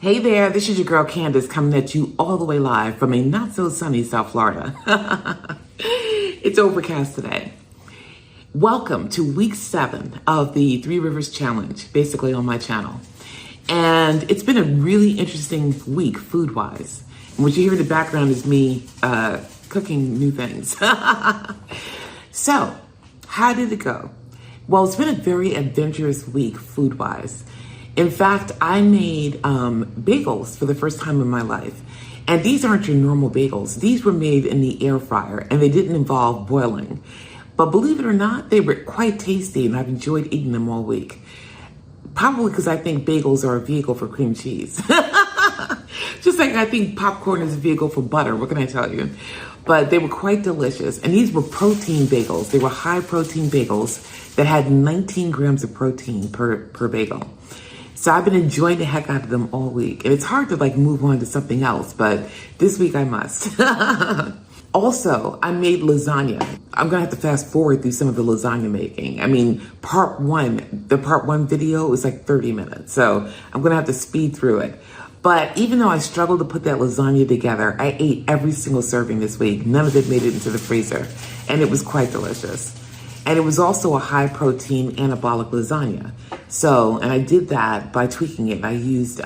Hey there, this is your girl Candace coming at you all the way live from a not so sunny South Florida. It's overcast today. Welcome to week 7 of the 3 Rivers Challenge, basically on my channel. And it's been a really interesting week food-wise. And what you hear in the background is me cooking new things. So, how did it go? Well, it's been a very adventurous week food-wise. In fact, I made bagels for the first time in my life. And these aren't your normal bagels. These were made in the air fryer and they didn't involve boiling. But believe it or not, they were quite tasty and I've enjoyed eating them all week. Probably because I think bagels are a vehicle for cream cheese. Just like I think popcorn is a vehicle for butter, what can I tell you? But they were quite delicious. And these were protein bagels. They were high protein bagels that had 19 grams of protein per bagel. So I've been enjoying the heck out of them all week. And it's hard to move on to something else, but this week I must. Also, I made lasagna. I'm gonna have to fast forward through some of the lasagna making. I mean, the part one video is like 30 minutes. So I'm gonna have to speed through it. But even though I struggled to put that lasagna together, I ate every single serving this week. None of it made it into the freezer. And it was quite delicious. And it was also a high protein anabolic lasagna. So, and I did that by tweaking it. I used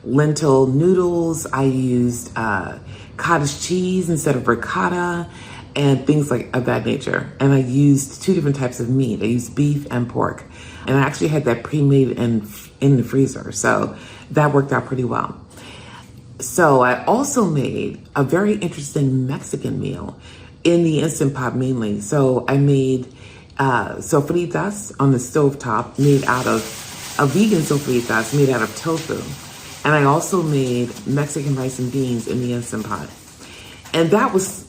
lentil noodles. I used cottage cheese instead of ricotta and things of that nature. And I used 2 different types of meat. I used beef and pork. And I actually had that pre-made in the freezer. So that worked out pretty well. So I also made a very interesting Mexican meal in the Instant Pot mainly. So I made sofritas on the stovetop made out of a vegan sofritas made out of tofu. And I also made Mexican rice and beans in the Instant Pot. And that was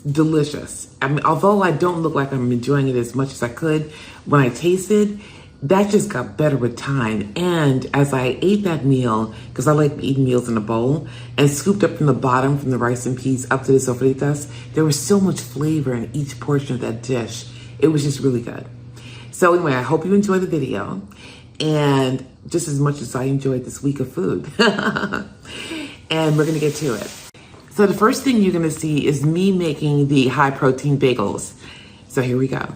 delicious. I mean, although I don't look like I'm enjoying it as much as I could, when I tasted, that just got better with time. And as I ate that meal, because I like eating meals in a bowl, and scooped up from the bottom from the rice and peas up to the sofritas, there was so much flavor in each portion of that dish. It was just really good. So anyway, I hope you enjoyed the video, and just as much as I enjoyed this week of food. And we're gonna get to it. So the first thing you're gonna see is me making the high protein bagels. So here we go.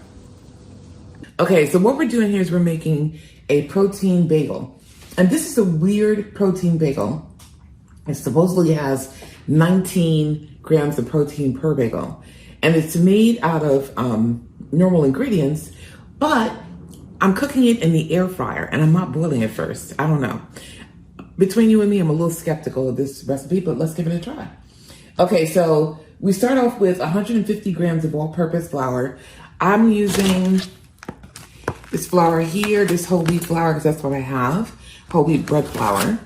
Okay, so what we're doing here is we're making a protein bagel. And this is a weird protein bagel. It supposedly has 19 grams of protein per bagel. And it's made out of normal ingredients, but I'm cooking it in the air fryer and I'm not boiling it first. I don't know. Between you and me, I'm a little skeptical of this recipe, but let's give it a try. Okay, so we start off with 150 grams of all-purpose flour. I'm using this flour here, this whole wheat flour, because that's what I have, whole wheat bread flour.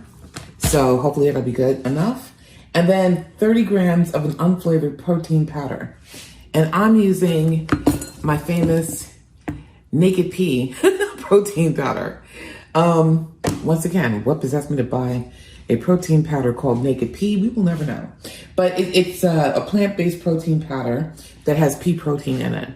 So hopefully it'll be good enough. And then 30 grams of an unflavored protein powder. And I'm using my famous naked pea protein powder. Once again, what possessed me to buy a protein powder called naked pea? We will never know. But it's a plant-based protein powder that has pea protein in it.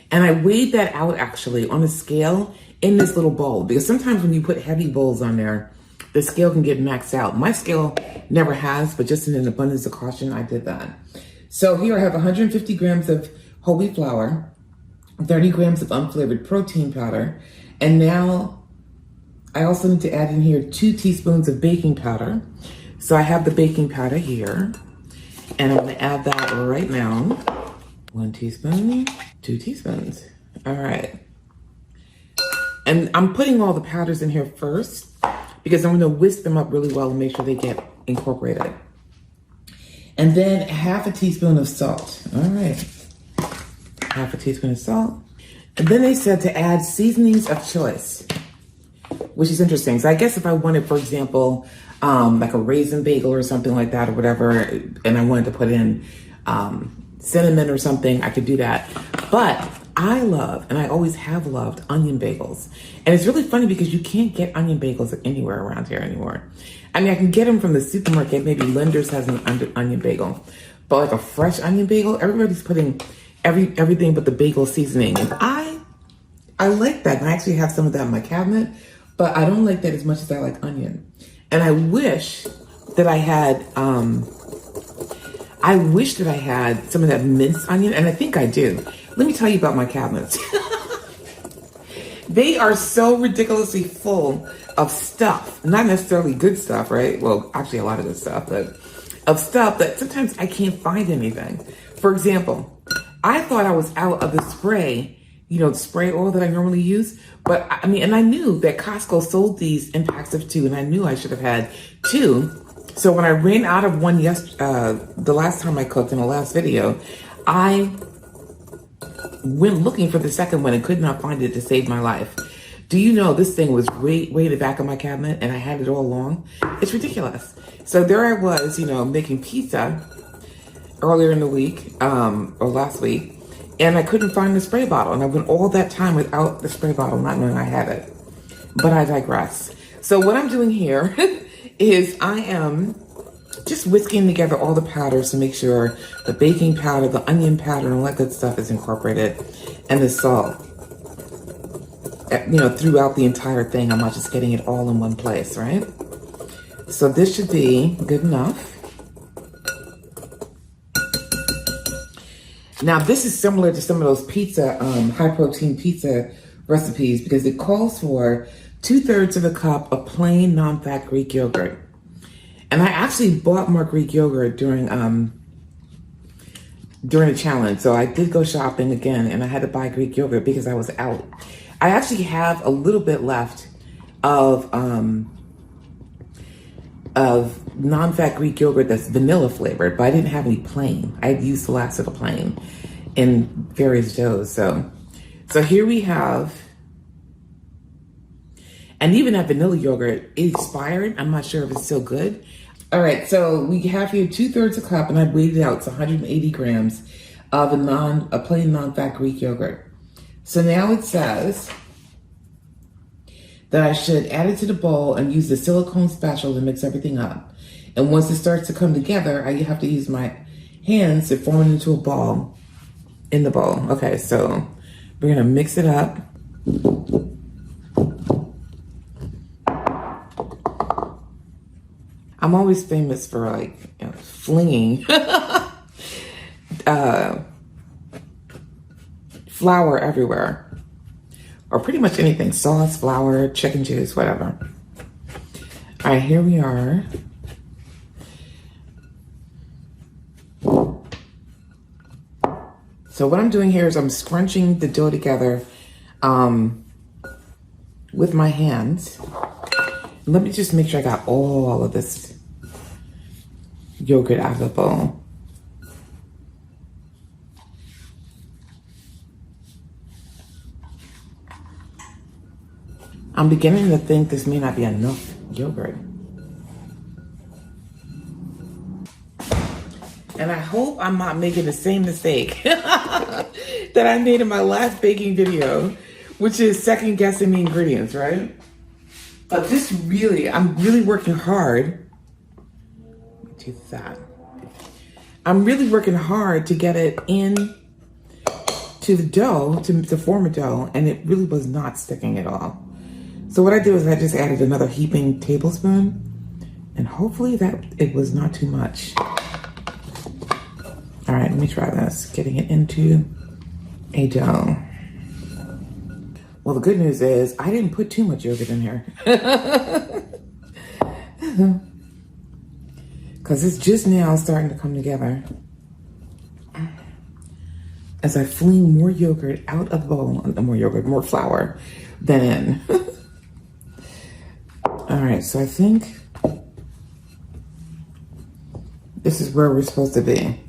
And I weighed that out actually on a scale in this little bowl, because sometimes when you put heavy bowls on there, the scale can get maxed out. My scale never has, but just in an abundance of caution, I did that. So here I have 150 grams of whole wheat flour, 30 grams of unflavored protein powder, and now I also need to add in here 2 teaspoons of baking powder. So I have the baking powder here, and I'm gonna add that right now. 1 teaspoon, 2 teaspoons. All right. And I'm putting all the powders in here first because I'm gonna whisk them up really well and make sure they get incorporated. And then 1/2 teaspoon of salt. All right. 1/2 teaspoon of salt. And then they said to add seasonings of choice, which is interesting. So I guess if I wanted, for example, like a raisin bagel or something like that or whatever, and I wanted to put in cinnamon or something, I could do that. But I love, and I always have loved, onion bagels. And it's really funny because you can't get onion bagels anywhere around here anymore. I mean, I can get them from the supermarket. Maybe Lender's has an onion bagel. But like a fresh onion bagel, everybody's putting everything but the bagel seasoning. And I like that. And I actually have some of that in my cabinet. But I don't like that as much as I like onion. And I wish that I had some of that minced onion, and I think I do. Let me tell you about my cabinets. They are so ridiculously full of stuff. Not necessarily good stuff, right? Well, actually a lot of good stuff, but of stuff that sometimes I can't find anything. For example, I thought I was out of the spray, the spray oil that I normally use. But I mean, and I knew that Costco sold these in packs of 2, and I knew I should have had 2. So when I ran out of one the last time I cooked in the last video, I went looking for the second one and could not find it to save my life. Do you know this thing was way in the back of my cabinet and I had it all along? It's ridiculous. So there I was, making pizza earlier in the week, or last week, and I couldn't find the spray bottle. And I went all that time without the spray bottle, not knowing I had it. But I digress. So what I'm doing here is I am just whisking together all the powders to make sure the baking powder, the onion powder, and all that good stuff is incorporated, and the salt, throughout the entire thing. I'm not just getting it all in one place, right? So this should be good enough. Now this is similar to some of those pizza, high protein pizza recipes, because it calls for 2/3 of a cup of plain non-fat Greek yogurt. And I actually bought more Greek yogurt during the challenge. So I did go shopping again, and I had to buy Greek yogurt because I was out. I actually have a little bit left of non-fat Greek yogurt that's vanilla flavored, but I didn't have any plain. I had used the last of the plain in various doughs. So here we have, and even that vanilla yogurt, it expired. I'm not sure if it's still good. All right, so we have here 2/3 a cup, and I weighed it out. It's 180 grams of a plain non-fat Greek yogurt. So now it says that I should add it to the bowl and use the silicone spatula to mix everything up. And once it starts to come together, I have to use my hands to form it into a ball in the bowl. Okay, so we're gonna mix it up. I'm always famous for flinging flour everywhere, or pretty much anything, sauce, flour, chicken juice, whatever. All right, here we are. So what I'm doing here is I'm scrunching the dough together with my hands. Let me just make sure I got all of this yogurt out of the bowl. I'm beginning to think this may not be enough yogurt. And I hope I'm not making the same mistake that I made in my last baking video, which is second guessing the ingredients, right? But I'm really working hard. Do that. I'm really working hard to get it in to the dough, to form a dough, and it really was not sticking at all. So what I did was I just added another heaping tablespoon, and hopefully that it was not too much. All right, let me try this. Getting it into a dough. Well, the good news is I didn't put too much yogurt in here. Because it's just now starting to come together. As I fling more yogurt out of the bowl, more flour than in. All right, so I think this is where we're supposed to be.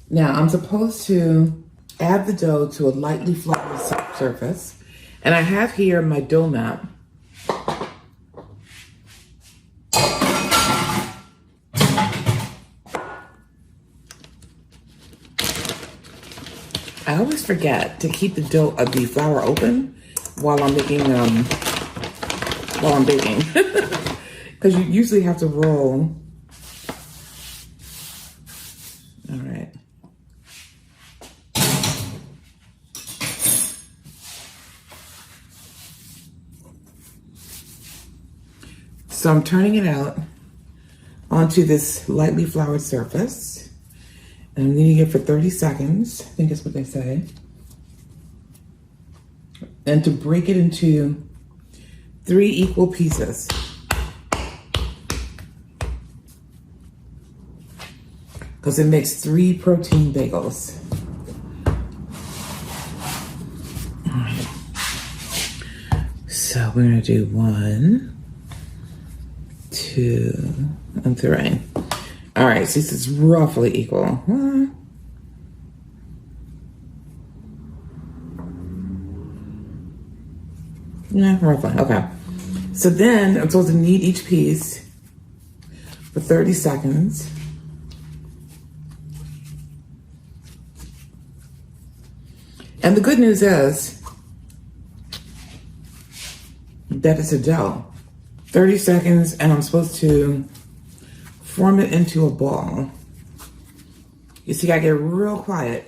Now, I'm supposed to add the dough to a lightly floured surface. And I have here my dough map. I always forget to keep the flour open while I'm making, while I'm baking. Because you usually have to roll. All right. So I'm turning it out onto this lightly floured surface. And I'm kneading it for 30 seconds, I think is what they say. And to break it into 3 equal pieces. Because it makes 3 protein bagels. All right. So we're gonna do 1, 2, and 3. All right, so this is roughly equal. Yeah, roughly, okay. So then I'm supposed to knead each piece for 30 seconds. And the good news is that it's a dough. 30 seconds, and I'm supposed to form it into a ball. You see, I get real quiet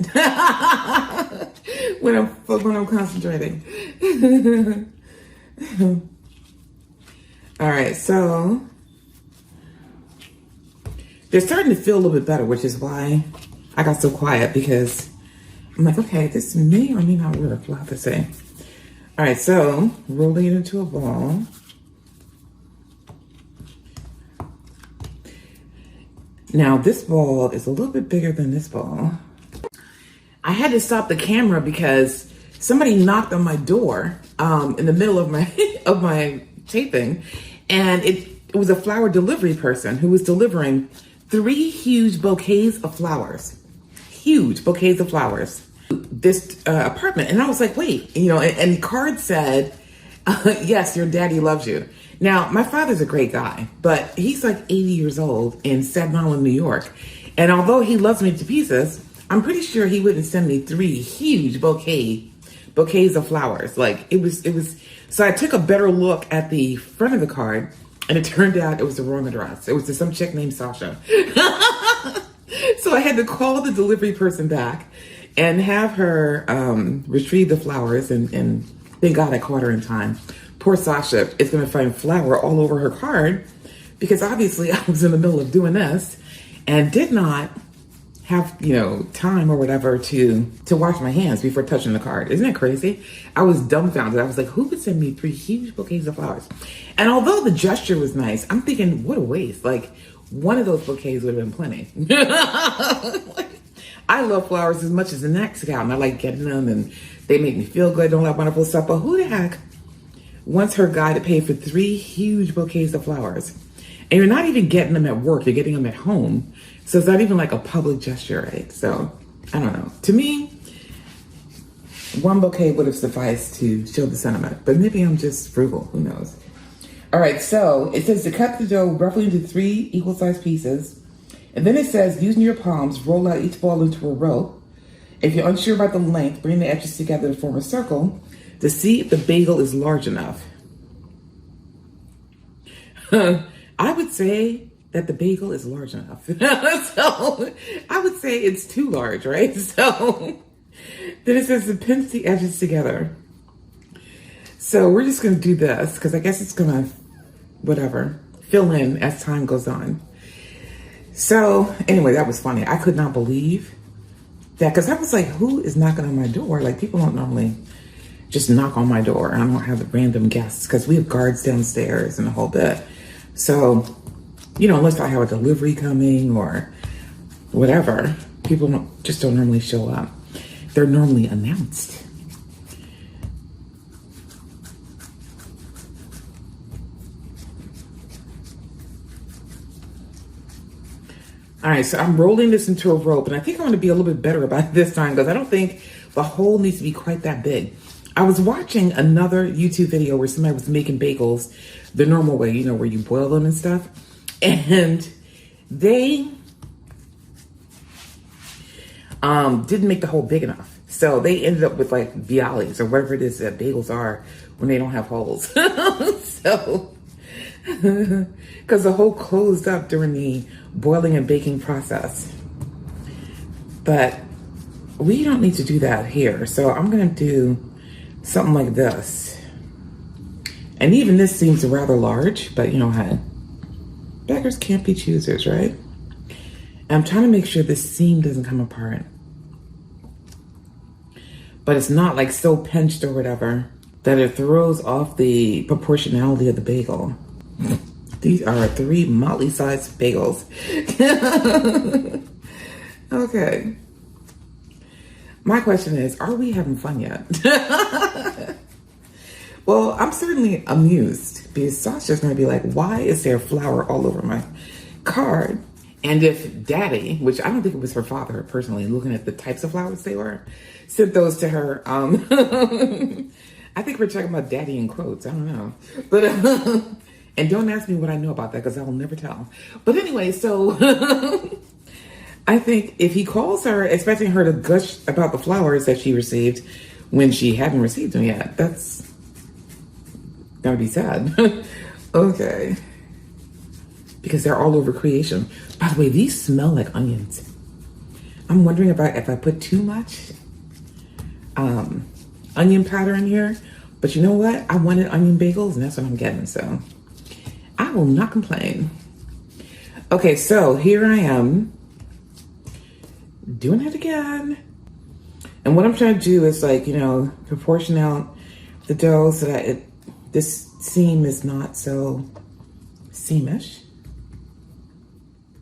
when I'm concentrating. All right, so they're starting to feel a little bit better, which is why I got so quiet, because I'm like, okay, this may or may not work. We'll have to see. All right, so rolling it into a ball. Now, this ball is a little bit bigger than this ball. I had to stop the camera because somebody knocked on my door in the middle of my of my taping, and it was a flower delivery person who was delivering 3 huge bouquets of flowers. Huge bouquets of flowers. This apartment, and I was like, wait, and the card said, yes, your daddy loves you. Now, my father's a great guy, but he's like 80 years old in Staten Island, New York. And although he loves me to pieces, I'm pretty sure he wouldn't send me 3 huge bouquets of flowers. Like it was, so I took a better look at the front of the card, and it turned out it was the wrong address. It was to some chick named Sasha. So I had to call the delivery person back and have her retrieve the flowers, and thank God I caught her in time. Poor Sasha is going to find flour all over her card because obviously I was in the middle of doing this and did not have, time or whatever to wash my hands before touching the card. Isn't that crazy? I was dumbfounded. I was like, who would send me 3 huge bouquets of flowers? And although the gesture was nice, I'm thinking, what a waste. Like, one of those bouquets would have been plenty. I love flowers as much as the next gal, and I like getting them, and they make me feel good, don't like wonderful stuff, but who the heck wants her guy to pay for 3 huge bouquets of flowers? And you're not even getting them at work, you're getting them at home. So it's not even like a public gesture, right? So, I don't know. To me, 1 bouquet would have sufficed to show the sentiment, but maybe I'm just frugal, who knows? All right, so it says to cut the dough roughly into 3 equal-sized pieces. And then it says, using your palms, roll out each ball into a rope. If you're unsure about the length, bring the edges together to form a circle to see if the bagel is large enough. I would say that the bagel is large enough. So I would say it's too large, right? So then it says to pinch the edges together. So we're just going to do this because I guess it's going to, whatever, fill in as time goes on. So anyway, that was funny. I could not believe that, because I was like, who is knocking on my door? Like, people don't normally just knock on my door. I don't have random guests because we have guards downstairs and a whole bit. So, unless I have a delivery coming or whatever, people don't normally show up. They're normally announced. All right, so I'm rolling this into a rope, and I think I'm going to be a little bit better about it this time because I don't think the hole needs to be quite that big. I was watching another YouTube video where somebody was making bagels the normal way, where you boil them and stuff, and they didn't make the hole big enough. So they ended up with like bialys or whatever it is that bagels are when they don't have holes. So, because the hole closed up during the boiling and baking process. But we don't need to do that here. So I'm going to do something like this. And even this seems rather large, but you know, hey, beggars can't be choosers, right? And I'm trying to make sure this seam doesn't come apart. But it's not like so pinched or whatever that it throws off the proportionality of the bagel. These are 3 motley sized bagels. Okay. My question is, are we having fun yet? Well, I'm certainly amused because Sasha's gonna be like, why is there flour all over my card? And if Daddy, which I don't think it was her father personally, looking at the types of flowers they were, sent those to her. I think we're talking about Daddy in quotes. I don't know. But, and don't ask me what I know about that because I will never tell. But anyway, so I think if he calls her, expecting her to gush about the flowers that she received when she hadn't received them yet, that's gonna be sad. Okay. Because they're all over creation. By the way, these smell like onions. I'm wondering if I put too much onion powder in here. But you know what? I wanted onion bagels and that's what I'm getting. So I will not complain. Okay, so here I am doing it again. And what I'm trying to do is like, you know, proportion out the dough so that this seam is not so seamish.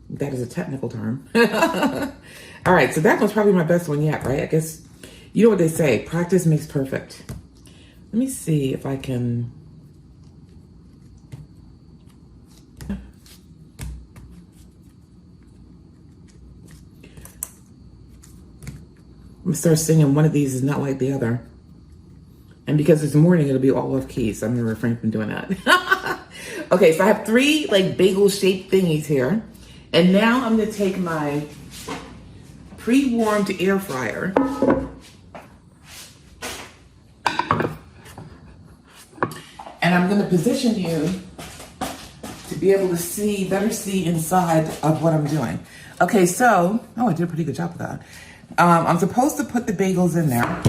That is a technical term. All right, so that was probably my best one yet, right? I guess, you know what they say, practice makes perfect. Let me see if I can. I'm gonna start singing One of These Is Not Like the Other. And because it's morning, it'll be all off key, so I'm gonna refrain from doing that. Okay, so I have 3 like bagel-shaped thingies here. And now I'm gonna take my pre-warmed air fryer. And I'm gonna position you to be able to better see inside of what I'm doing. Okay, so, I did a pretty good job of that. I'm supposed to put the bagels in there.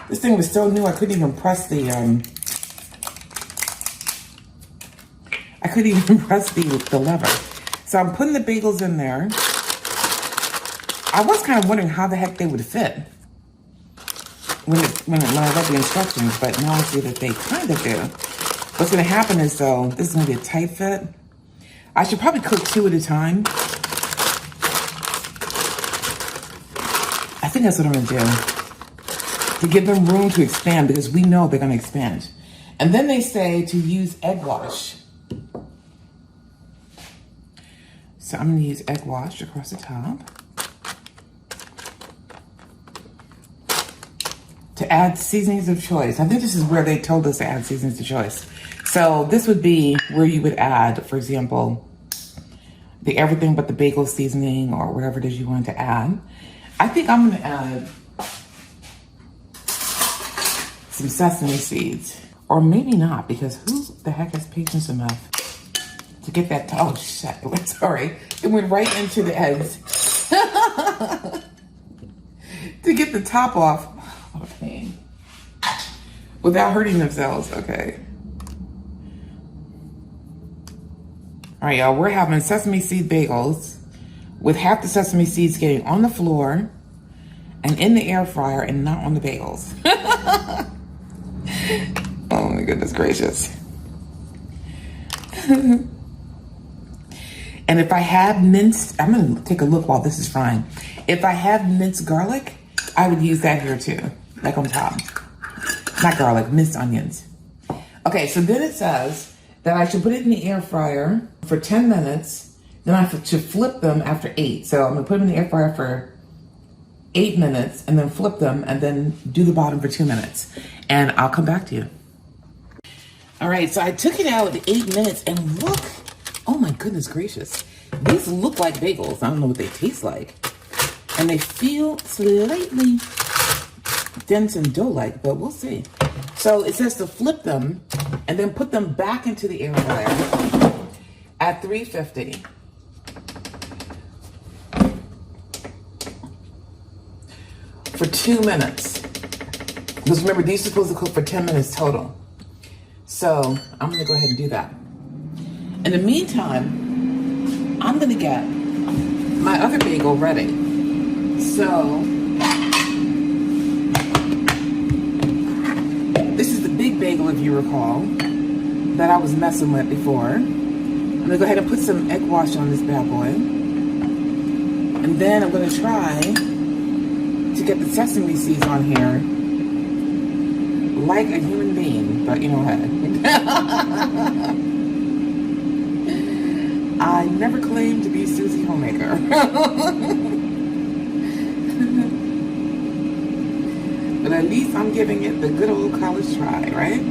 This thing was so new, I couldn't even press the lever. So I'm putting the bagels in there. I was kind of wondering how the heck they would fit when I read the instructions, but now I see that they kind of do. What's gonna happen is though, this is gonna be a tight fit. I should probably cook 2 at a time. I think that's what I'm gonna do. To give them room to expand because we know they're gonna expand. And then they say to use egg wash. So I'm gonna use egg wash across the top. To add seasonings of choice. I think this is where they told us to add seasonings of choice. So this would be where you would add, for example, the everything but the bagel seasoning or whatever it is you want to add. I think I'm gonna add some sesame seeds, or maybe not, because who the heck has patience enough to get that? Oh shit! Sorry, it went right into the eggs. To get the top off, what a pain. Without hurting themselves. Okay. All right, y'all. We're having sesame seed bagels with half the sesame seeds getting on the floor and in the air fryer, and not on the bagels. Oh my goodness gracious. And if I have minced, I'm gonna take a look while this is frying. If I have minced garlic, I would use that here too, like on top. Not garlic, minced onions. Okay, so then it says that I should put it in the air fryer for 10 minutes. Then I should flip them after 8. So I'm gonna put them in the air fryer for 8 minutes and then flip them and then do the bottom for 2 minutes. And I'll come back to you. All right, so I took it out at 8 minutes and look, oh my goodness gracious. These look like bagels. I don't know what they taste like. And they feel slightly dense and dough-like, but we'll see. So it says to flip them and then put them back into the air fryer at 350. for 2 minutes. Because remember, these are supposed to cook for 10 minutes total. So I'm gonna go ahead and do that. In the meantime, I'm gonna get my other bagel ready. So this is the big bagel, if you recall, that I was messing with before. I'm gonna go ahead and put some egg wash on this bad boy. And then I'm gonna try to get the sesame seeds on here like a human being, but you know what? I never claimed to be Susie Homemaker. But at least I'm giving it the good old college try, right?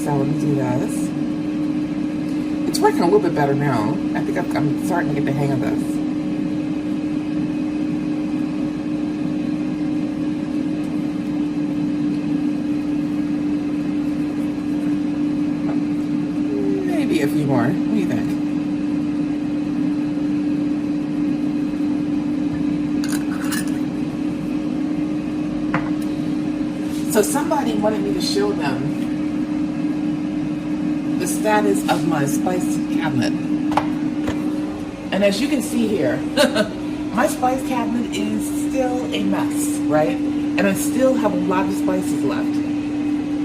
So let me do this. It's working a little bit better now. I think I'm starting to get the hang of this. Maybe a few more. What do you think? So somebody wanted me to show them the status of my spice cabinet. And as you can see here, my spice cabinet is still a mess, right? And I still have a lot of spices left.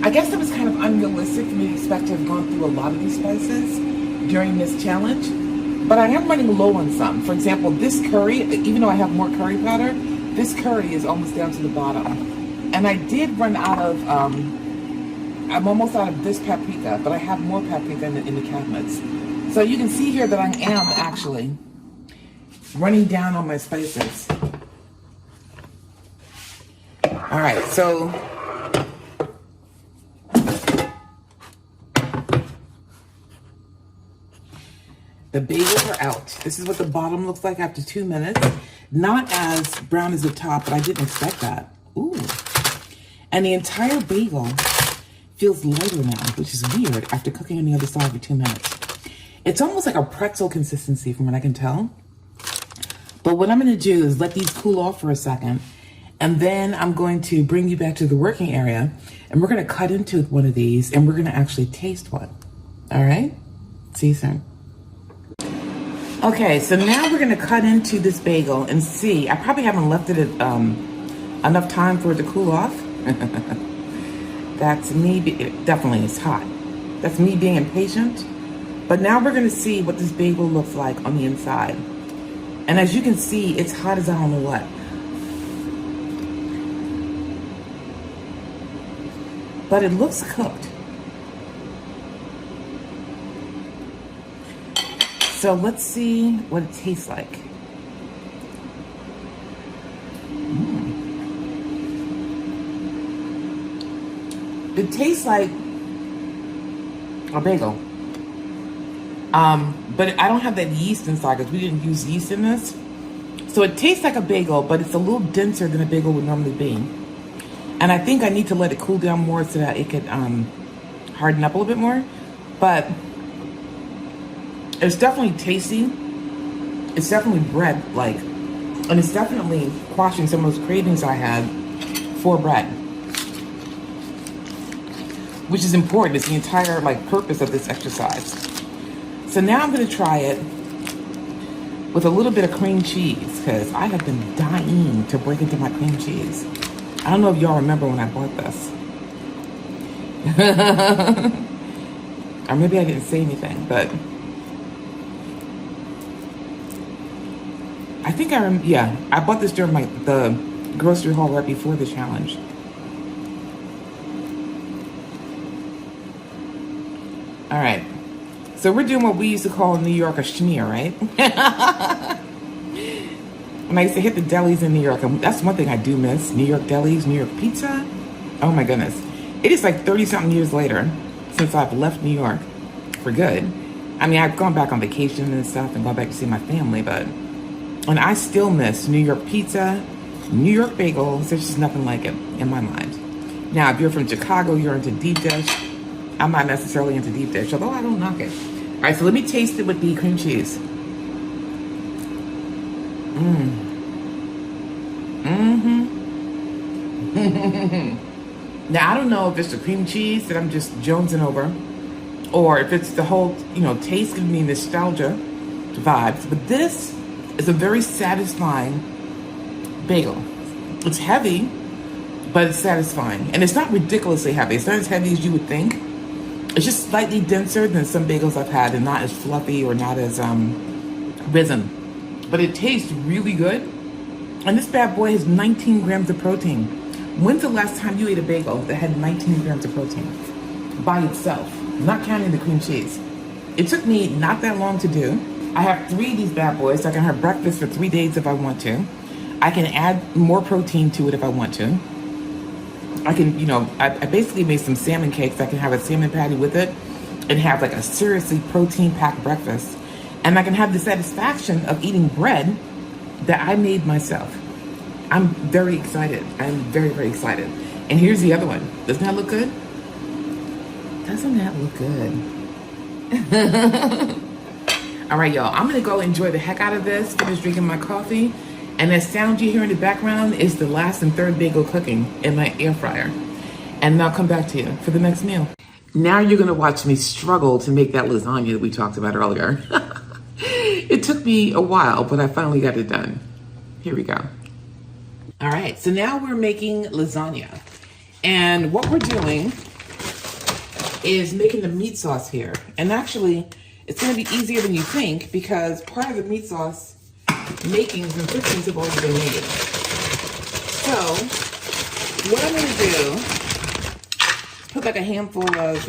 I guess it was kind of unrealistic for me to expect to have gone through a lot of these spices during this challenge, but I am running low on some. For example, this curry, even though I have more curry powder, this curry is almost down to the bottom. And I did run out of, I'm almost out of this paprika, but I have more paprika in the cabinets. So you can see here that I am actually running down on my spices. All right, so the bagels are out. This is what the bottom looks like after 2 minutes. Not as brown as the top, but I didn't expect that. Ooh. And the entire bagel feels lighter now, which is weird after cooking on the other side for 2 minutes. It's almost like a pretzel consistency from what I can tell. But what I'm gonna do is let these cool off for a second, and then I'm going to bring you back to the working area, and we're gonna cut into one of these, and we're gonna actually taste one. All right? See you soon. Okay, so now we're gonna cut into this bagel and see. I probably haven't left it enough time for it to cool off. That's me, definitely it's hot. That's me being impatient. But now we're gonna see what this bagel looks like on the inside. And as you can see, it's hot as I don't know what. But it looks cooked. So let's see what it tastes like. It tastes like a bagel. But I don't have that yeast inside because we didn't use yeast in this. So it tastes like a bagel, but it's a little denser than a bagel would normally be. And I think I need to let it cool down more so that it could harden up a little bit more. But it's definitely tasty. It's definitely bread-like. And it's definitely quashing some of those cravings I had for bread. Which is important. It's the entire purpose of this exercise. So now I'm gonna try it with a little bit of cream cheese because I have been dying to break into my cream cheese. I don't know if y'all remember when I bought this. Or maybe I didn't say anything, but I think I remember, yeah, I bought this during the grocery haul right before the challenge. All right, so we're doing what we used to call in New York a schmear, right? When I used to hit the delis in New York, and that's one thing I do miss, New York delis, New York pizza. Oh my goodness. It is like 30-something years later since I've left New York for good. I mean, I've gone back on vacation and stuff and gone back to see my family, and I still miss New York pizza, New York bagels. There's just nothing like it in my mind. Now, if you're from Chicago, you're into deep dish. I'm not necessarily into deep dish, although I don't knock it. All right, so let me taste it with the cream cheese. Mm-hmm. Now, I don't know if it's the cream cheese that I'm just jonesing over, or if it's the whole, taste giving me nostalgia vibes. But this is a very satisfying bagel. It's heavy, but it's satisfying. And it's not ridiculously heavy. It's not as heavy as you would think. It's just slightly denser than some bagels I've had, and not as fluffy or not as risen. But it tastes really good. And this bad boy has 19 grams of protein. When's the last time you ate a bagel that had 19 grams of protein by itself, not counting the cream cheese? It took me not that long to do. I have 3 of these bad boys, so I can have breakfast for 3 days if I want to. I can add more protein to it if I want to. I can, I basically made some salmon cakes. I can have a salmon patty with it and have like a seriously protein-packed breakfast. And I can have the satisfaction of eating bread that I made myself. I'm very excited. I'm very, very excited. And here's the other one. Doesn't that look good? Doesn't that look good? All right, y'all. I'm going to go enjoy the heck out of this, finish drinking my coffee. And that sound you hear in the background is the last and third bagel cooking in my air fryer. And then I'll come back to you for the next meal. Now you're going to watch me struggle to make that lasagna that we talked about earlier. It took me a while, but I finally got it done. Here we go. All right, so now we're making lasagna. And what we're doing is making the meat sauce here. And actually, it's going to be easier than you think because part of the meat sauce makings and fixings have already been made. So, what I'm going to do is put like a handful of,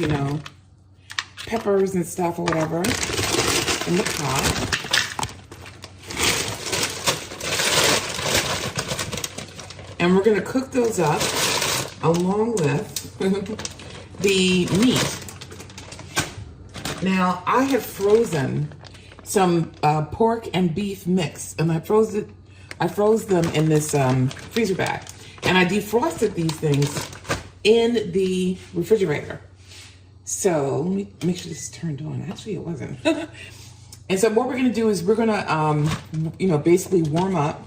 peppers and stuff or whatever in the pot. And we're going to cook those up along with the meat. Now, I have frozen some pork and beef mix, and I froze them in this freezer bag. And I defrosted these things in the refrigerator. So let me make sure this is turned on. Actually, it wasn't. And so what we're going to do is we're going to, basically warm up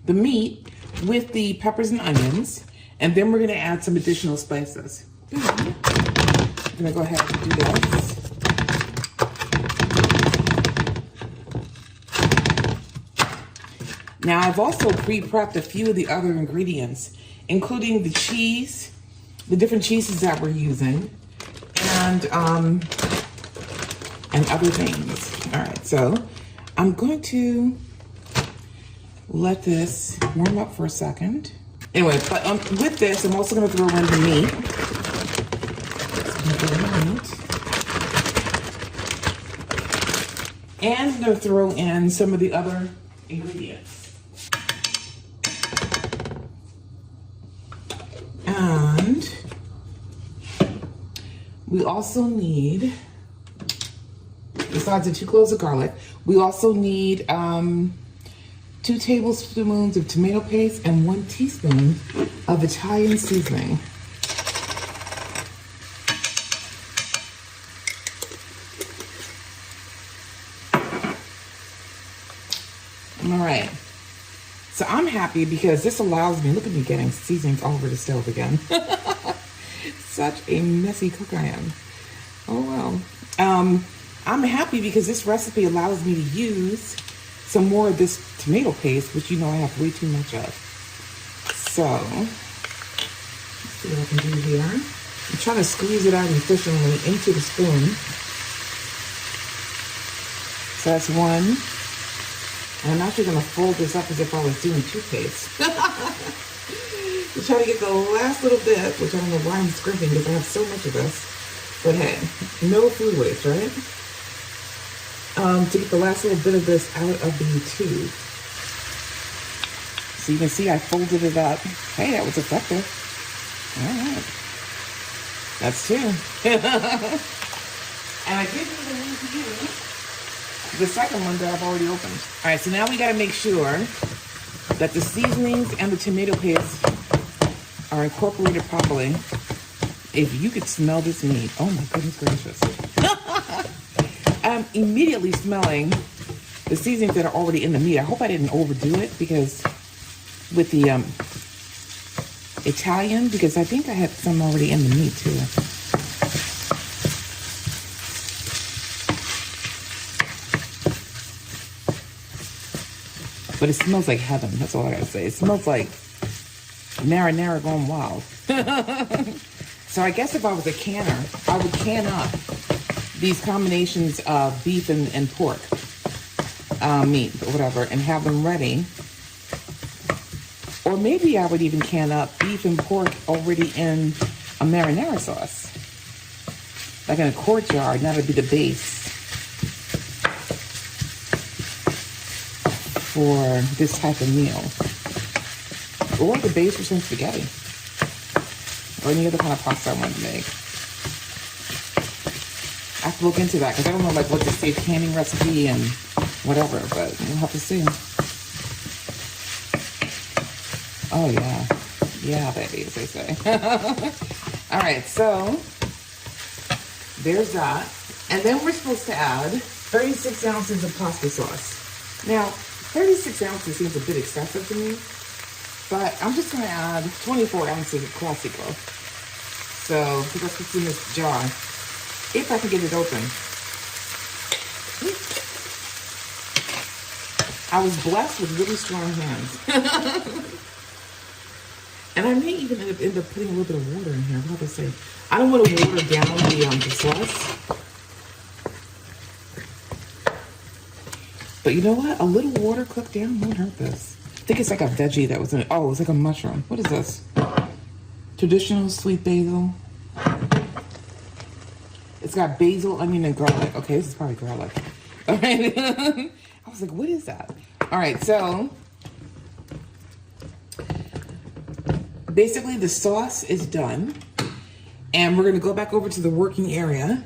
the meat with the peppers and onions, and then we're going to add some additional spices. I'm going to go ahead and do this. Now, I've also pre-prepped a few of the other ingredients, including the cheese, the different cheeses that we're using, and other things. All right, so I'm going to let this warm up for a second. Anyway, but with this, I'm also going to throw in the meat. And I'm going to throw in some of the other ingredients. And we also need, besides the 2 cloves of garlic, we also need 2 tablespoons of tomato paste and 1 teaspoon of Italian seasoning. All right. So I'm happy because this allows me, look at me getting seasonings all over the stove again. Such a messy cook I am. Oh well. I'm happy because this recipe allows me to use some more of this tomato paste, which I have way too much of. So, let's see what I can do here. I'm trying to squeeze it out efficiently into the spoon. So that's 1. And I'm actually going to fold this up as if I was doing toothpaste. To try to get the last little bit, which I don't know why I'm scrimping because I have so much of this. But hey, no food waste, right? To get the last little bit of this out of the tube. So you can see I folded it up. Hey, that was effective. All right. That's 2. And I did need to use the second one that I've already opened. All right, so now we got to make sure that the seasonings and the tomato paste are incorporated properly. If you could smell this meat, oh my goodness gracious. I'm immediately smelling the seasonings that are already in the meat. I hope I didn't overdo it because with the Italian, because I think I had some already in the meat too. But it smells like heaven. That's all I gotta say. It smells like marinara gone wild. So I guess if I was a canner, I would can up these combinations of beef and pork meat or whatever and have them ready. Or maybe I would even can up beef and pork already in a marinara sauce. Like in a quart jar, and that would be the base for this type of meal. Or the base for some spaghetti. Or any other kind of pasta I wanted to make. I have to look into that because I don't know like what's a safe canning recipe and whatever, but we'll have to see. Oh yeah. Yeah, baby, as they say. All right, so there's that. And then we're supposed to add 36 ounces of pasta sauce. Now, 36 ounces seems a bit excessive to me, but I'm just gonna add 24 ounces of classico. So, because that's what's in this jar. If I can get it open. I was blessed with really strong hands. And I may even end up putting a little bit of water in here. What do I say? I don't want to water down the sauce. But you know what? A little water cooked down won't hurt this. I think it's like a veggie that was in it. Oh, it's like a mushroom. What is this? Traditional sweet basil. It's got basil, onion, and garlic. Okay, this is probably garlic. All right. I was like, what is that? All right, so basically the sauce is done. And we're going to go back over to the working area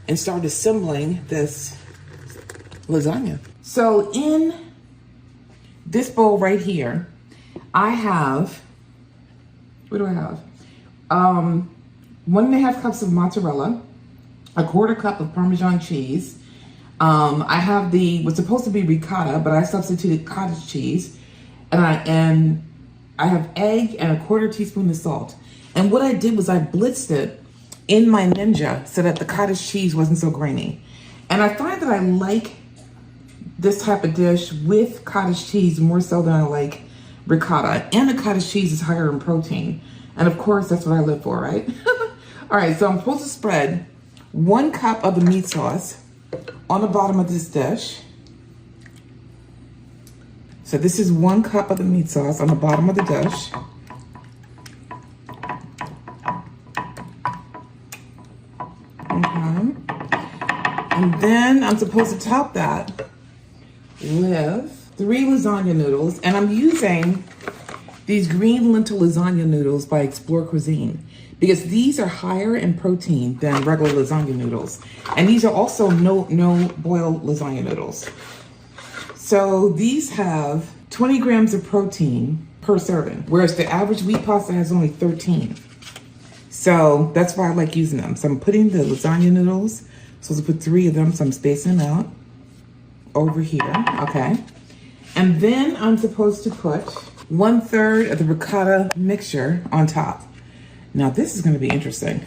and start assembling this lasagna. So in this bowl right here, I have, what do I have? 1.5 cups of mozzarella, a 1/4 cup of Parmesan cheese. I have what's supposed to be ricotta, but I substituted cottage cheese. And I have egg and a 1/4 teaspoon of salt. And what I did was I blitzed it in my Ninja so that the cottage cheese wasn't so grainy. And I find that I like this type of dish with cottage cheese more so than I like ricotta. And the cottage cheese is higher in protein. And of course, that's what I live for, right? All right, so I'm supposed to spread 1 cup of the meat sauce on the bottom of this dish. So this is 1 cup of the meat sauce on the bottom of the dish. Okay. And then I'm supposed to top that with 3 lasagna noodles. And I'm using these green lentil lasagna noodles by Explore Cuisine because these are higher in protein than regular lasagna noodles. And these are also no boil lasagna noodles. So these have 20 grams of protein per serving, whereas the average wheat pasta has only 13. So that's why I like using them. So I'm putting the lasagna noodles, so to put 3 of them, so I'm spacing them out over here, okay? And then I'm supposed to put 1/3 of the ricotta mixture on top. Now this is gonna be interesting.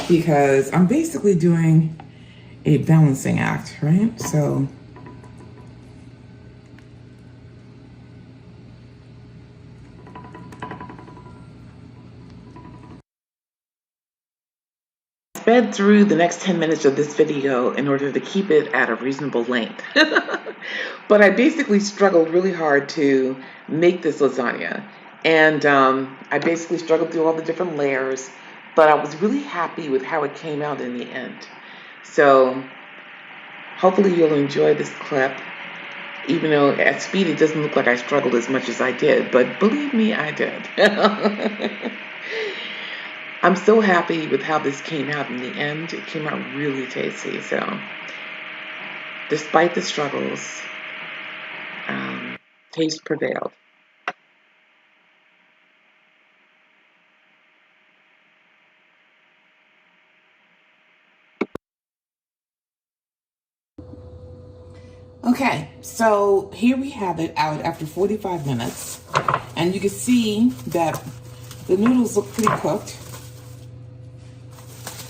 Because I'm basically doing a balancing act, right? So sped through the next 10 minutes of this video in order to keep it at a reasonable length. But I basically struggled really hard to make this lasagna. And I basically struggled through all the different layers, but I was really happy with how it came out in the end. So hopefully you'll enjoy this clip, even though at speed it doesn't look like I struggled as much as I did, but believe me, I did. I'm so happy with how this came out in the end. It came out really tasty. So despite the struggles, taste prevailed. Okay, So here we have it out after 45 minutes. And you can see that the noodles look pretty cooked.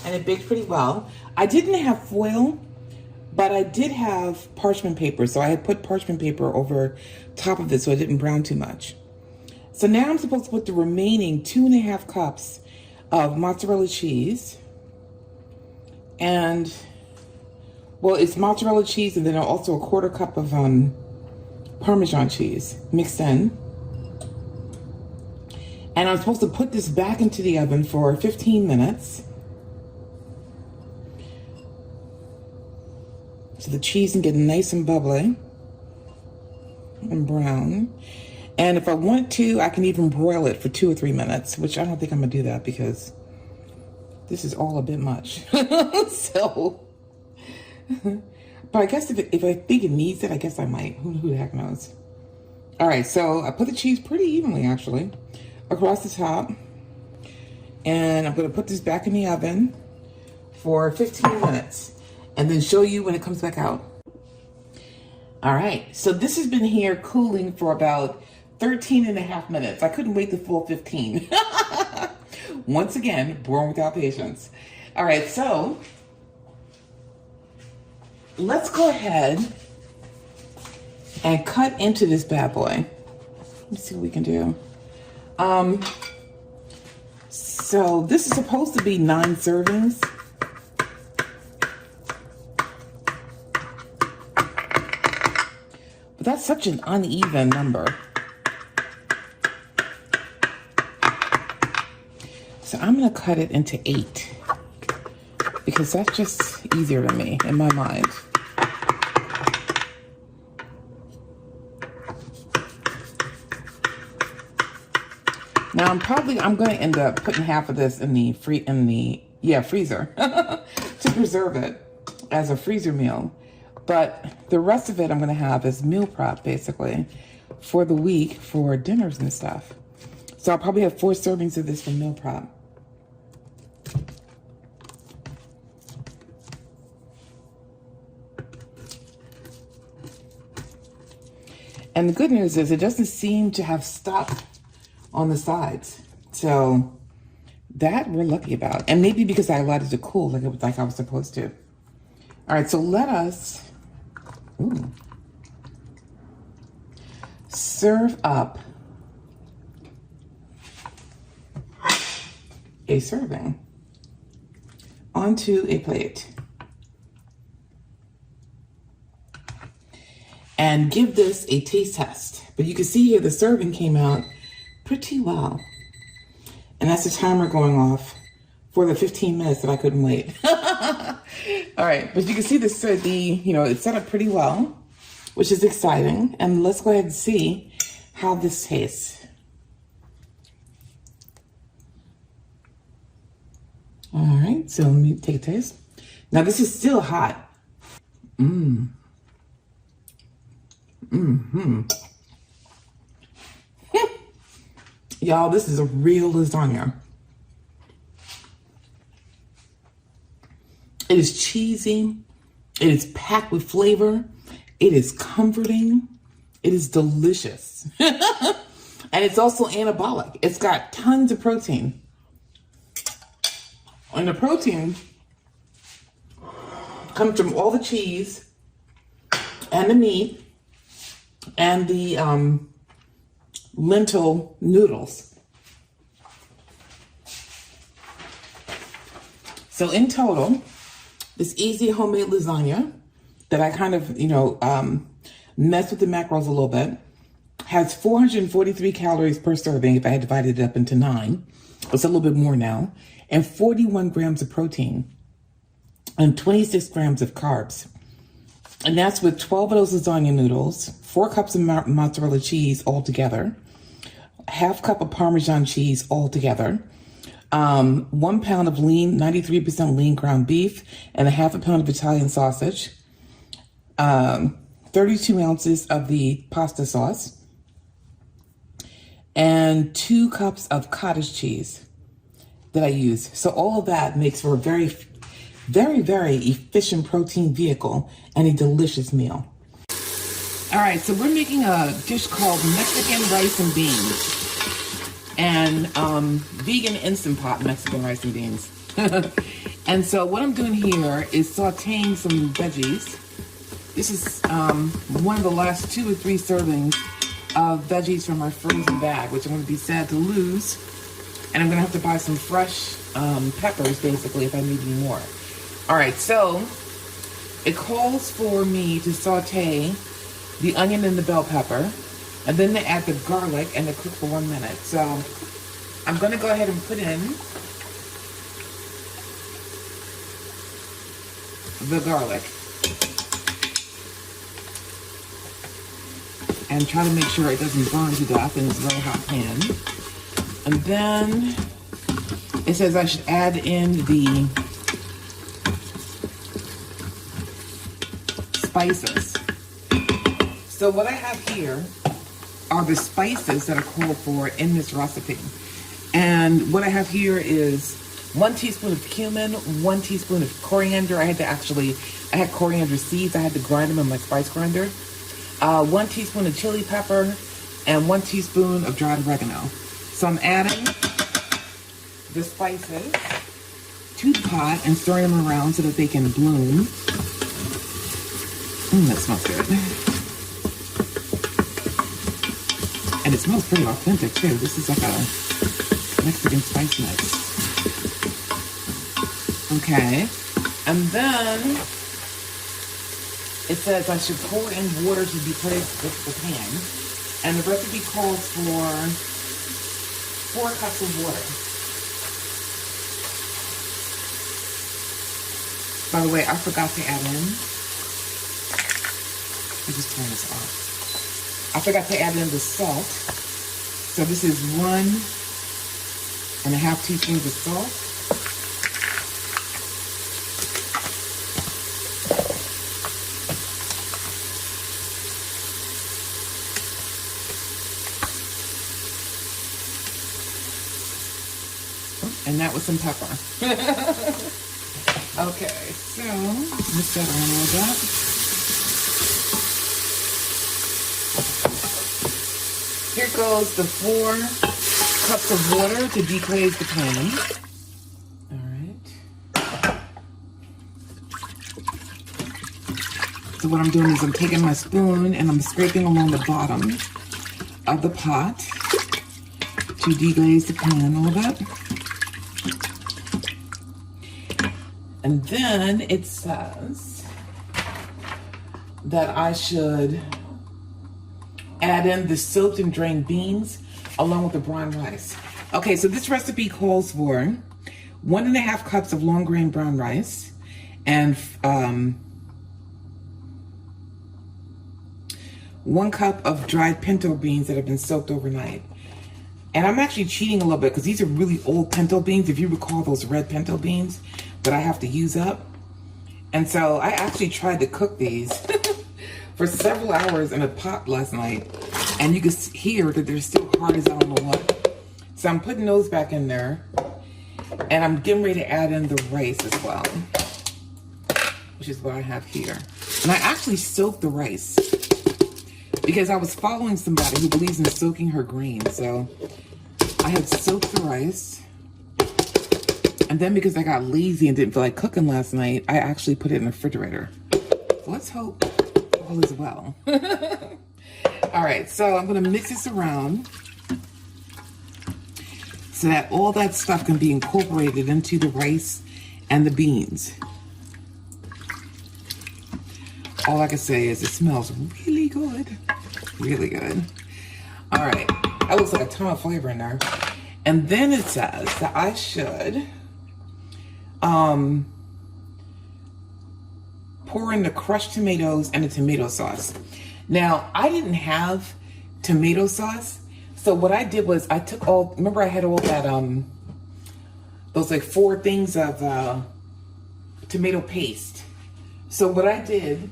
And it baked pretty well. I didn't have foil, but I did have parchment paper. So I had put parchment paper over top of it so it didn't brown too much. So now I'm supposed to put the remaining 2.5 cups of mozzarella cheese. And, well, it's mozzarella cheese and then also a 1/4 cup of Parmesan cheese mixed in. And I'm supposed to put this back into the oven for 15 minutes. So the cheese can get nice and bubbly and brown. And if I want to, I can even broil it for 2 or 3 minutes, which I don't think I'm gonna do that because this is all a bit much. So, but I guess if I think it needs it, I guess I might. Who the heck knows? All right, so I put the cheese pretty evenly actually across the top. And I'm gonna put this back in the oven for 15 minutes and then show you when it comes back out. All right, so this has been here cooling for about 13.5 minutes. I couldn't wait the full 15. Once again, born without patience. All right, so let's go ahead and cut into this bad boy. Let's see what we can do. So this is supposed to be 9 servings. But that's such an uneven number. So I'm gonna cut it into 8 because that's just easier to me in my mind. Now I'm going to end up putting half of this in the freezer to preserve it as a freezer meal. But the rest of it I'm going to have as meal prep basically for the week for dinners and stuff. So I'll probably have 4 servings of this for meal prep. And the good news is it doesn't seem to have stuck on the sides. So that we're lucky about. And maybe because I allowed it to cool like I was supposed to. All right, so let us serve up a serving onto a plate. And give this a taste test. But you can see here the serving came out pretty well. And that's the timer going off for the 15 minutes that I couldn't wait. All right, but you can see it's set up pretty well, which is exciting. And let's go ahead and see how this tastes. All right, so let me take a taste. Now this is still hot. Y'all, this is a real lasagna. It is cheesy. It is packed with flavor. It is comforting. It is delicious. And it's also anabolic. It's got tons of protein. And the protein comes from all the cheese and the meat and the lentil noodles. So in total, this easy homemade lasagna that I kind of, messed with the macros a little bit, has 443 calories per serving if I had divided it up into 9. It's a little bit more now. And 41 grams of protein and 26 grams of carbs. And that's with 12 of those lasagna noodles, 4 cups of mozzarella cheese all together, half cup of Parmesan cheese all together, 1 pound of 93% lean ground beef, and a half a pound of Italian sausage, 32 ounces of the pasta sauce, and 2 cups of cottage cheese that I use. So all of that makes for a very, very, very efficient protein vehicle and a delicious meal. All right, so we're making a dish called Mexican rice and beans. And vegan Instant Pot Mexican rice and beans. And so what I'm doing here is sauteing some veggies. This is one of the last 2 or 3 servings of veggies from my frozen bag, which I'm going to be sad to lose. And I'm going to have to buy some fresh peppers, basically, if I need any more. All right, so it calls for me to saute the onion and the bell pepper, and then to add the garlic and to cook for 1 minute. So I'm going to go ahead and put in the garlic and try to make sure it doesn't burn to death in this very hot pan. And then it says I should add in the spices. So what I have here are the spices that are called for in this recipe. And what I have here is 1 teaspoon of cumin, 1 teaspoon of coriander. I had coriander seeds. I had to grind them in my spice grinder. 1 teaspoon of chili pepper and 1 teaspoon of dried oregano. So I'm adding the spices to the pot and stirring them around so that they can bloom. That smells good. And it smells pretty authentic too. This is like a Mexican spice mix. Okay. And then it says I should pour in water to be placed with the pan. And the recipe calls for 4 cups of water. By the way, I forgot to add in. Let me just turn this off. I forgot to add in the salt. So this is 1.5 teaspoons of salt. And that was some pepper. Okay, so mix that around a little bit. Here goes the 4 cups of water to deglaze the pan. All right. So what I'm doing is I'm taking my spoon and I'm scraping along the bottom of the pot to deglaze the pan a little bit. And then it says that I should add in the soaked and drained beans along with the brown rice. Okay, so this recipe calls for 1.5 cups of long grain brown rice and 1 cup of dried pinto beans that have been soaked overnight. And I'm actually cheating a little bit because these are really old pinto beans, if you recall those red pinto beans that I have to use up. And so I actually tried to cook these for several hours in a pot last night. And you can hear that they're still hard as I don't know what. So I'm putting those back in there. And I'm getting ready to add in the rice as well, which is what I have here. And I actually soaked the rice because I was following somebody who believes in soaking her grains. So I had soaked the rice. And then because I got lazy and didn't feel like cooking last night, I actually put it in the refrigerator. So let's hope all is well. All right, so I'm gonna mix this around so that all that stuff can be incorporated into the rice and the beans. All I can say is it smells really good. Really good. All right, that looks like a ton of flavor in there. And then it says that I should pour in the crushed tomatoes and the tomato sauce. Now, I didn't have tomato sauce, so what I did was I took all, remember I had all that, those like 4 things of tomato paste. So what I did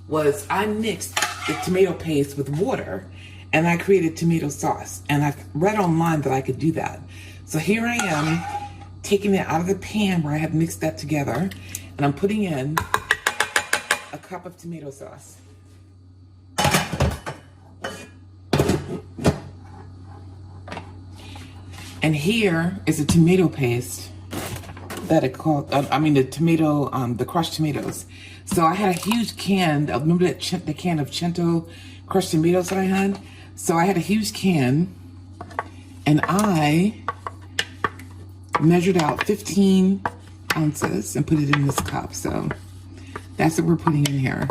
was I mixed the tomato paste with water and I created tomato sauce. And I read online that I could do that. So here I am taking it out of the pan where I had mixed that together, and I'm putting in a cup of tomato sauce. And here is a tomato paste that it called, the crushed tomatoes. So I had a huge can, remember the can of Cento crushed tomatoes that I had? So I had a huge can, and I measured out 15 ounces and put it in this cup. So that's what we're putting in here.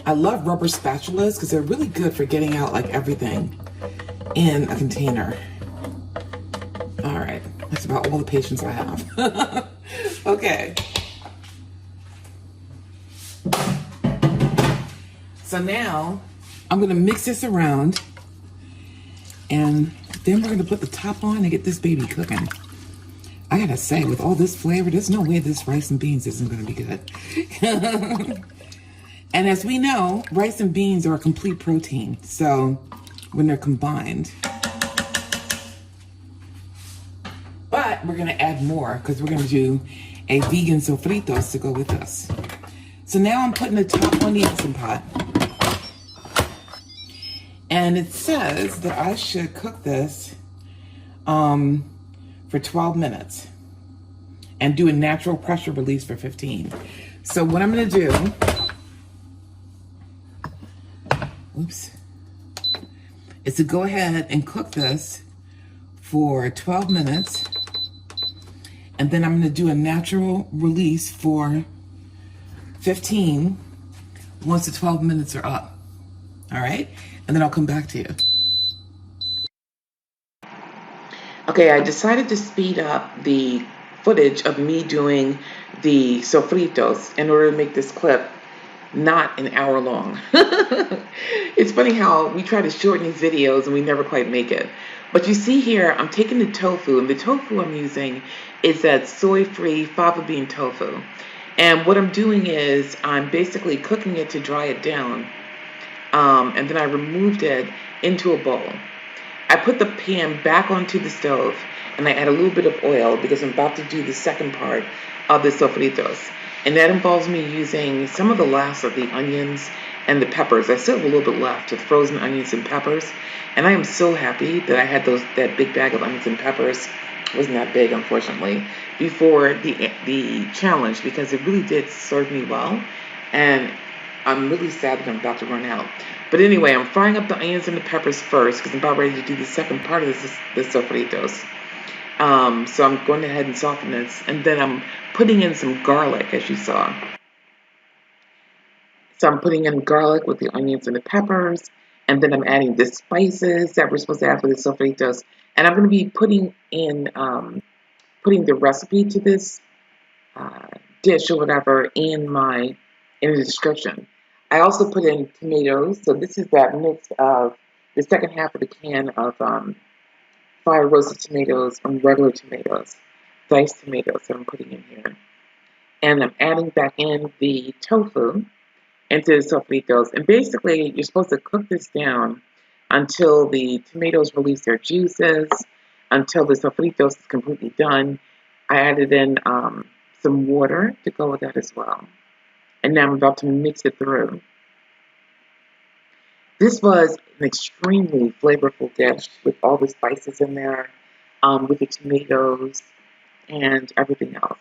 I love rubber spatulas because they're really good for getting out like everything in a container. All right, that's about all the patience I have. Okay. So now I'm gonna mix this around, and then we're gonna put the top on and get this baby cooking. I gotta say, with all this flavor, there's no way this rice and beans isn't gonna be good. And as we know, rice and beans are a complete protein, so when they're combined. But we're gonna add more because we're gonna do a vegan sofritas to go with this. So now I'm putting the top on the Instant Pot. And it says that I should cook this for 12 minutes and do a natural pressure release for 15. So what I'm gonna do, is to go ahead and cook this for 12 minutes. And then I'm gonna do a natural release for 15 once the 12 minutes are up. All right? And then I'll come back to you. Okay, I decided to speed up the footage of me doing the sofritos in order to make this clip not an hour long. It's funny how we try to shorten these videos and we never quite make it. But you see here, I'm taking the tofu, and the tofu I'm using is that soy-free fava bean tofu. And what I'm doing is I'm basically cooking it to dry it down. And then I removed it into a bowl. I put the pan back onto the stove, and I add a little bit of oil because I'm about to do the second part of the sofritos. And that involves me using some of the last of the onions and the peppers. I still have a little bit left of frozen onions and peppers. And I am so happy that I had that big bag of onions and peppers. It wasn't that big, unfortunately, before the challenge, because it really did serve me well. And I'm really sad that I'm about to run out. But anyway, I'm frying up the onions and the peppers first because I'm about ready to do the second part of the sofritos. So I'm going ahead and soften this, and then I'm putting in some garlic, as you saw. So I'm putting in garlic with the onions and the peppers, and then I'm adding the spices that we're supposed to add for the sofritos. And I'm going to be putting in, putting the recipe to this dish or whatever in the description. I also put in tomatoes. So this is that mix of the second half of the can of fire roasted tomatoes and regular tomatoes, diced tomatoes that I'm putting in here. And I'm adding back in the tofu into the sofritos. And basically, you're supposed to cook this down until the tomatoes release their juices, until the sofritos is completely done. I added in some water to go with that as well. And now I'm about to mix it through. This was an extremely flavorful dish with all the spices in there, with the tomatoes and everything else.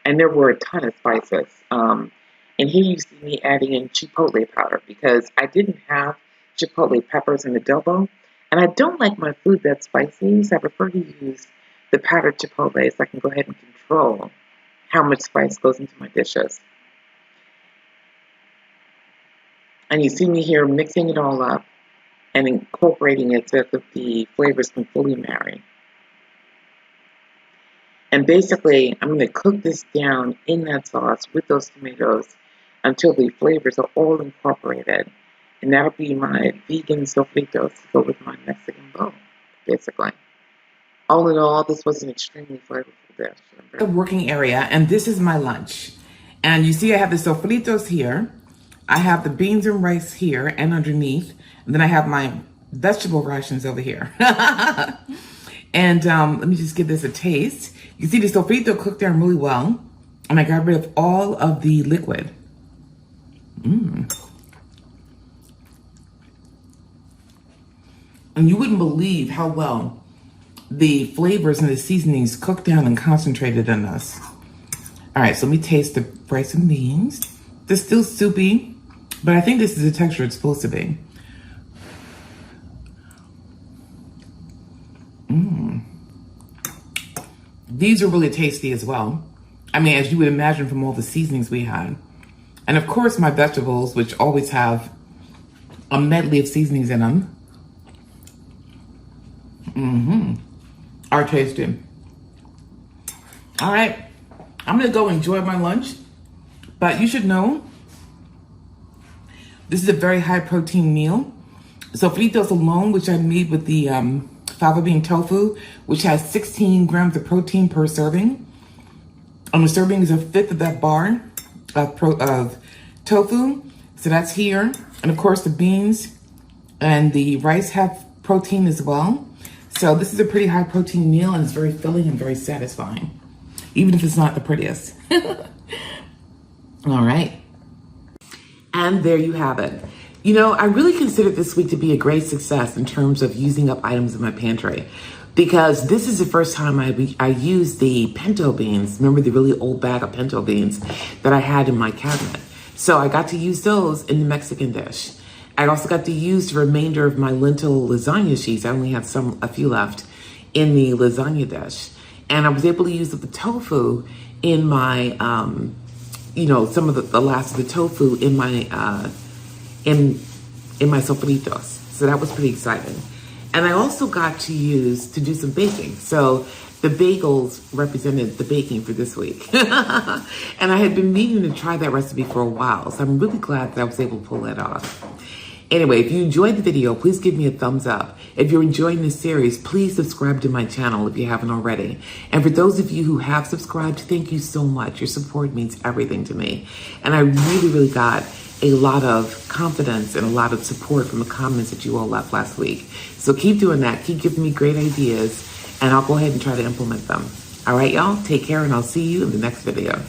And there were a ton of spices. And here you see me adding in chipotle powder because I didn't have chipotle peppers in adobo. And I don't like my food that spicy, so I prefer to use the powdered chipotle so I can go ahead and control how much spice goes into my dishes. And you see me here mixing it all up and incorporating it so that the flavors can fully marry. And basically, I'm going to cook this down in that sauce with those tomatoes until the flavors are all incorporated. And that'll be my vegan sofritos to go with my Mexican bowl, basically. All in all, this was an extremely flavorful dish. The working area, and this is my lunch. And you see I have the sofritos here. I have the beans and rice here and underneath. And then I have my vegetable rations over here. And let me just give this a taste. You see the sofrito cooked down really well. And I got rid of all of the liquid. And you wouldn't believe how well the flavors and the seasonings cooked down and concentrated in this. All right, so let me taste the rice and beans. They're still soupy, but I think this is the texture it's supposed to be. These are really tasty as well. I mean, as you would imagine from all the seasonings we had. And of course, my vegetables, which always have a medley of seasonings in them, are tasty. All right, I'm gonna go enjoy my lunch, but you should know this is a very high protein meal. Sofritas alone, which I made with the fava bean tofu, which has 16 grams of protein per serving. And the serving is a fifth of that bar of tofu. So that's here. And of course the beans and the rice have protein as well. So this is a pretty high protein meal, and it's very filling and very satisfying, even if it's not the prettiest. All right. And there you have it. You know, I really considered this week to be a great success in terms of using up items in my pantry, because this is the first time I used the pinto beans. Remember the really old bag of pinto beans that I had in my cabinet? So I got to use those in the Mexican dish. I also got to use the remainder of my lentil lasagna sheets. I only had a few left in the lasagna dish. And I was able to use the tofu in my, some of the last of the tofu in my, in my sofritos. So that was pretty exciting. And I also got to do some baking. So the bagels represented the baking for this week. And I had been meaning to try that recipe for a while. So I'm really glad that I was able to pull that off. Anyway, if you enjoyed the video, please give me a thumbs up. If you're enjoying this series, please subscribe to my channel if you haven't already. And for those of you who have subscribed, thank you so much. Your support means everything to me. And I really, really got a lot of confidence and a lot of support from the comments that you all left last week. So keep doing that. Keep giving me great ideas, and I'll go ahead and try to implement them. All right, y'all, take care, and I'll see you in the next video.